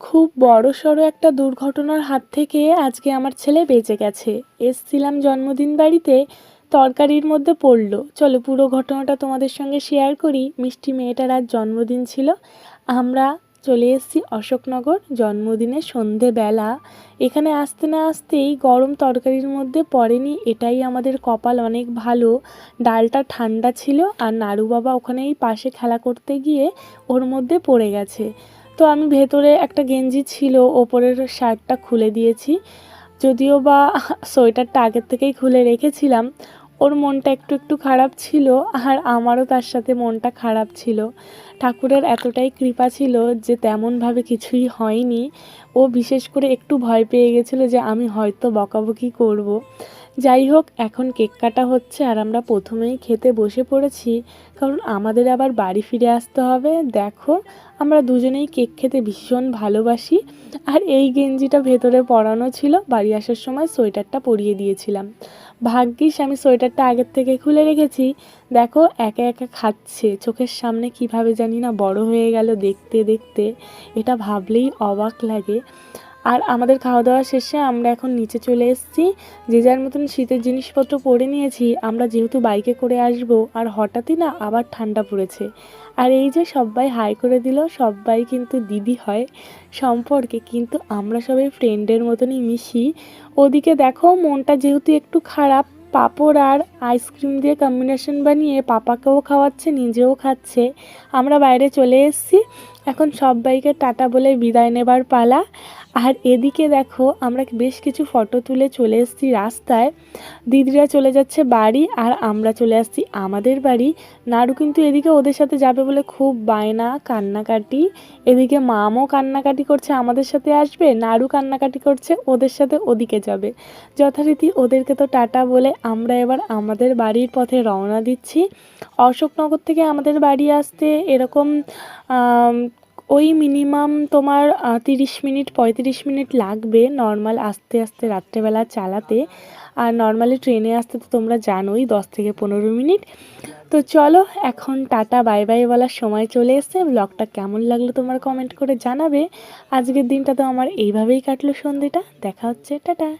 খুব বড়সড় একটা দুর্ঘটনার হাত থেকে আজকে আমার ছেলে বেঁচে গেছে। এসছিলাম জন্মদিন বাড়িতে, তরকারির মধ্যে পড়ল। চলো পুরো ঘটনাটা তোমাদের সঙ্গে শেয়ার করি। মিষ্টি মেয়েটার আজ জন্মদিন ছিল। আমরা চলে এসেছি অশোকনগর জন্মদিনের সন্ধেবেলা। এখানে আসতে না আসতেই গরম তরকারির মধ্যে পড়েনি, এটাই আমাদের কপাল অনেক ভালো। ডালটা ঠান্ডা ছিল আর নাড়ু বাবা ওখানেই পাশে খেলা করতে গিয়ে ওর মধ্যে পড়ে গেছে। তো আমি ভেতরে একটা গেঞ্জি ছিল, ওপরের শার্টটা খুলে দিয়েছি। যদিও বা সোয়েটারটা আগের থেকেই খুলে রেখেছিলাম। ওর মনটা একটু একটু খারাপ ছিল, আর আমারও তার সাথে মনটা খারাপ ছিল। ঠাকুরের এতটাই কৃপা ছিল যে তেমনভাবে কিছুই হয়নি। ও বিশেষ করে একটু ভয় পেয়ে গেছিলো যে আমি হয়তো বকাবকি করব। যাই হোক, এখন কেক কাটা হচ্ছে আর আমরা প্রথমেই খেতে বসে পড়েছি, কারণ আমাদের আবার বাড়ি ফিরে আসতে হবে। দেখো, আমরা দুজনেই কেক খেতে ভীষণ ভালোবাসি। আর এই গেঞ্জিটা ভেতরে পরানো ছিল, বাড়ি আসার সময় সোয়েটারটা পরিয়ে দিয়েছিলাম। ভাগ্যিস আমি সোয়েটারটা আগের থেকে খুলে রেখেছি। দেখো একা একা খাচ্ছে, চোখের সামনে কিভাবে জানি না বড় হয়ে গেল দেখতে দেখতে। এটা ভাবলেই অবাক লাগে। আর আমাদের খাওয়া দাওয়া শেষে আমরা এখন নিচে চলে এসেছি। যে যার মতন শীতের জিনিসপত্র পরে নিয়েছি, আমরা যেহেতু বাইকে করে আসবো। আর হঠাৎই না আবার ঠান্ডা পড়েছে। আর এই যে সবাই হাই করে দিল, সবাই কিন্তু দিদি হয় সম্পর্কে, কিন্তু আমরা সবাই ফ্রেন্ডের মতনই মিশি। ওদিকে দেখো মনটা যেহেতু একটু খারাপ, পাঁপড় আর আইসক্রিম দিয়ে কম্বিনেশন বানিয়ে পাপাকেও খাওয়াচ্ছে, নিজেও খাচ্ছে। আমরা বাইরে চলে এসেছি, এখন সবাইকে টাটা বলে বিদায় নেবার পালা। আর এদিকে দেখো আমরা বেশ কিছু ফটো তুলে চলে এসেছি রাস্তায়। দিদিরা চলে যাচ্ছে বাড়ি আর আমরা চলে আসছি আমাদের বাড়ি। নাড়ু কিন্তু এদিকে ওদের সাথে যাবে বলে খুব বায়না, কান্নাকাটি। এদিকে মামও কান্নাকাটি করছে আমাদের সাথে আসবে, নাড়ু কান্নাকাটি করছে ওদের সাথে ওদিকে যাবে। যথারীতি ওদেরকে তো টাটা বলে আমরা এবার আমাদের বাড়ির পথে রওনা দিচ্ছি। অশোকনগর থেকে আমাদের বাড়ি আসতে এরকম ওই মিনিমাম তোমার 30 মিনিট 35 মিনিট লাগবে নর্মাল আস্তে আস্তে রাত্রেবেলা চালাতে। আর নর্মালি ট্রেনে আসতে তো তোমরা জানোই 10 থেকে 15 মিনিট। তো চলো এখন টাটা বাই বাই বলার সময় চলে এসেছে। ব্লগটা কেমন লাগলো তোমার কমেন্ট করে জানাবে। আজকের দিনটা তো আমার এইভাবেই কাটলো, সন্ধেটা। দেখা হচ্ছে, টাটা।